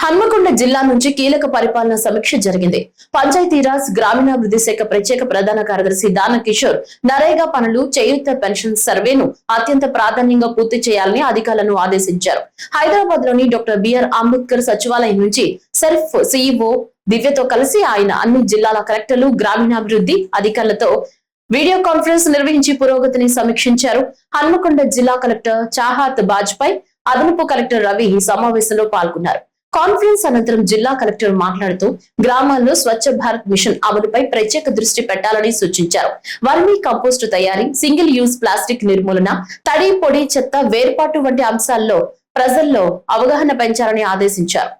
హన్మకొండ జిల్లా నుంచి కీలక పరిపాలన సమీక్ష జరిగింది. పంచాయతీరాజ్ గ్రామీణాభివృద్ధి శాఖ ప్రత్యేక ప్రధాన కార్యదర్శి దాన కిషోర్ నరేగా పనులు, చేయూత పెన్షన్ సర్వేను అత్యంత ప్రాధాన్యంగా పూర్తి చేయాలని అధికారులను ఆదేశించారు. హైదరాబాద్ లోని డాక్టర్ బిఆర్ అంబేద్కర్ సచివాలయం నుంచి సెర్ఫ్ సిఇఓ దివ్యతో కలిసి ఆయన అన్ని జిల్లాల కలెక్టర్లు, గ్రామీణాభివృద్ధి అధికారులతో వీడియో కాన్ఫరెన్స్ నిర్వహించి పురోగతిని సమీక్షించారు. హన్మకొండ జిల్లా కలెక్టర్ చాహత్ బాజ్పై, అదనపు కలెక్టర్ రవి ఈ సమావేశంలో పాల్గొన్నారు. కాన్ఫరెన్స్ అనంతరం జిల్లా కలెక్టర్ మాట్లాడుతూ గ్రామాల్లో స్వచ్ఛ భారత్ మిషన్ అమలుపై ప్రత్యేక దృష్టి పెట్టాలని సూచించారు. వర్మీ కంపోస్ట్ తయారీ, సింగిల్ యూజ్ ప్లాస్టిక్ నిర్మూలన, తడి పొడి చెత్త వేర్పాటు వంటి అంశాల్లో ప్రజల్లో అవగాహన పెంచాలని ఆదేశించారు.